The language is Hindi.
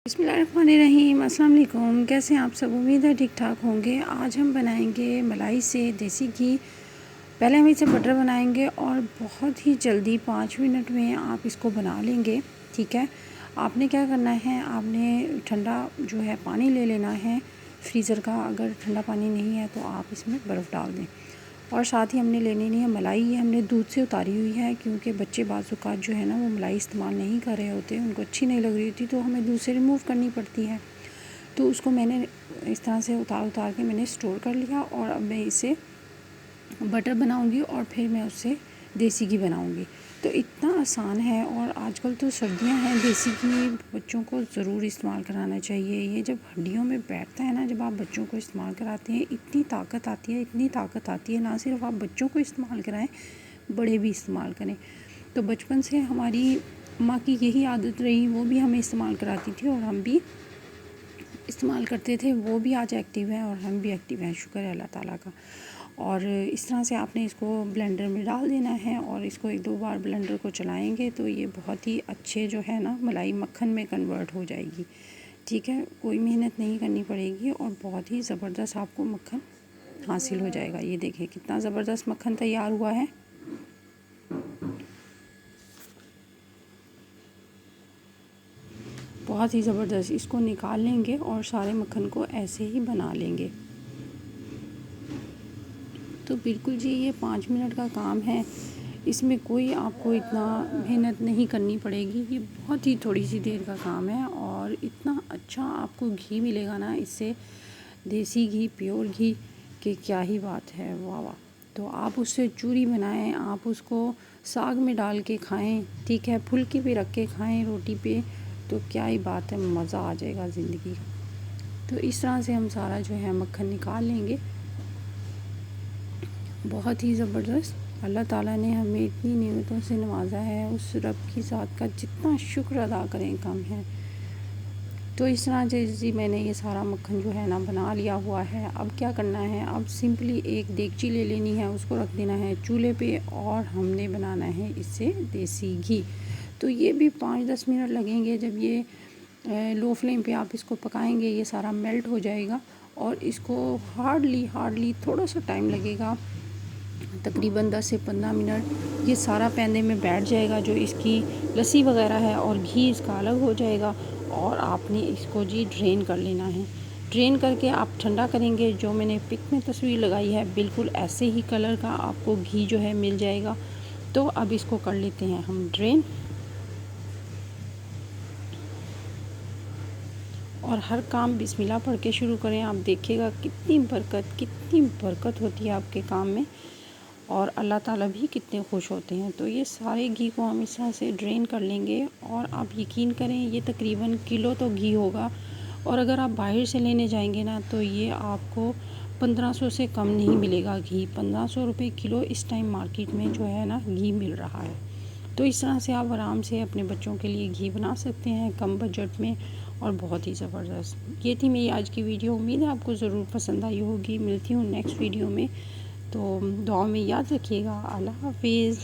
बिस्मिल्लाहिर्रहमानिर्रहीम। अस्सलाम वालेकुम। कैसे हैं आप सब? उम्मीद है ठीक ठाक होंगे। आज हम बनाएंगे मलाई से देसी घी। पहले हम इसे बटर बनाएंगे और बहुत ही जल्दी 5 मिनट में आप इसको बना लेंगे। ठीक है, आपने क्या करना है, आपने ठंडा जो है पानी ले लेना है फ्रीज़र का। अगर ठंडा पानी नहीं है तो आप इसमें बर्फ़ डाल दें। और साथ ही हमने लेनी नहीं है मलाई, ये हमने दूध से उतारी हुई है, क्योंकि बच्चे बाज़-औक़ात जो है ना वो मलाई इस्तेमाल नहीं कर रहे होते, उनको अच्छी नहीं लग रही होती, तो हमें दूध से रिमूव करनी पड़ती है। तो उसको मैंने इस तरह से उतार के मैंने स्टोर कर लिया और अब मैं इसे बटर बनाऊंगी और फिर मैं उससे देसी घी बनाऊंगी। तो इतना आसान है। और आजकल तो सर्दियां हैं, देसी घी बच्चों को ज़रूर इस्तेमाल कराना चाहिए। ये जब हड्डियों में बैठता है ना, जब आप बच्चों को इस्तेमाल कराते हैं, इतनी ताकत आती है, इतनी ताकत आती है। ना सिर्फ आप बच्चों को इस्तेमाल कराएं, बड़े भी इस्तेमाल करें। तो बचपन से हमारी माँ की यही आदत रही, वो भी हमें इस्तेमाल कराती थी और हम भी इस्तेमाल करते थे। वो भी आज एक्टिव है और हम भी एक्टिव हैं, शुक्र है अल्लाह ताला का। और इस तरह से आपने इसको ब्लेंडर में डाल देना है और इसको 1-2 बार ब्लेंडर को चलाएंगे तो ये बहुत ही अच्छे जो है ना मलाई मक्खन में कन्वर्ट हो जाएगी। ठीक है, कोई मेहनत नहीं करनी पड़ेगी और बहुत ही ज़बरदस्त आपको मक्खन हासिल हो जाएगा। ये देखिए कितना ज़बरदस्त मक्खन तैयार हुआ है। बहुत ही ज़बरदस्त। इसको निकाल लेंगे और सारे मक्खन को ऐसे ही बना लेंगे। तो बिल्कुल जी, ये 5 मिनट का काम है, इसमें कोई आपको इतना मेहनत नहीं करनी पड़ेगी। ये बहुत ही थोड़ी सी देर का काम है और इतना अच्छा आपको घी मिलेगा ना इससे, देसी घी, प्योर घी, कि क्या ही बात है, वाह वाह। तो आप उससे चूरी बनाएं, आप उसको साग में डाल के खाएं, ठीक है, फुल्की पे रख के खाएं रोटी पे, तो क्या ही बात है, मज़ा आ जाएगा ज़िंदगी। तो इस तरह से हम सारा जो है मक्खन निकाल लेंगे। बहुत ही ज़बरदस्त। अल्लाह ताला ने हमें इतनी नेमतों से नवाजा है, उस रब की ज़ात का जितना शुक्र अदा करें कम है। तो इस तरह से जी मैंने ये सारा मक्खन जो है ना बना लिया हुआ है। अब क्या करना है, अब सिंपली एक देगची ले लेनी है, उसको रख देना है चूल्हे पे और हमने बनाना है इससे देसी घी। तो ये भी 5-10 मिनट लगेंगे। जब ये लो फ्लेम पे आप इसको पकाएंगे, ये सारा मेल्ट हो जाएगा और इसको हार्डली थोड़ा सा टाइम लगेगा, तकरीबन 10 से 15 मिनट। ये सारा पैने में बैठ जाएगा, जो इसकी लस्सी वगैरह है, और घी इसका अलग हो जाएगा। और आपने इसको जी ड्रेन कर लेना है। ड्रेन करके आप ठंडा करेंगे। जो मैंने पिक में तस्वीर लगाई है, बिल्कुल ऐसे ही कलर का आपको घी जो है मिल जाएगा। तो अब इसको कर लेते हैं हम ड्रेन। और हर काम बिस्मिल्लाह पढ़ के शुरू करें। आप देखिएगा कितनी बरकत होती है आपके काम में, और अल्लाह ताला भी कितने खुश होते हैं। तो ये सारे घी को हम इस तरह से ड्रेन कर लेंगे। और आप यकीन करें, ये तकरीबन किलो तो घी होगा, और अगर आप बाहर से लेने जाएंगे ना तो ये आपको 1500 से कम नहीं मिलेगा घी। 1500 रुपये किलो इस टाइम मार्केट में जो है ना घी मिल रहा है। तो इस तरह से आप आराम से अपने बच्चों के लिए घी बना सकते हैं कम बजट में, और बहुत ही ज़बरदस्त। ये थी मेरी आज की वीडियो। उम्मीद है आपको ज़रूर पसंद आई होगी। मिलती हूँ नेक्स्ट वीडियो में। तो दुआ में याद रखिएगा। अल्लाह हाफिज़।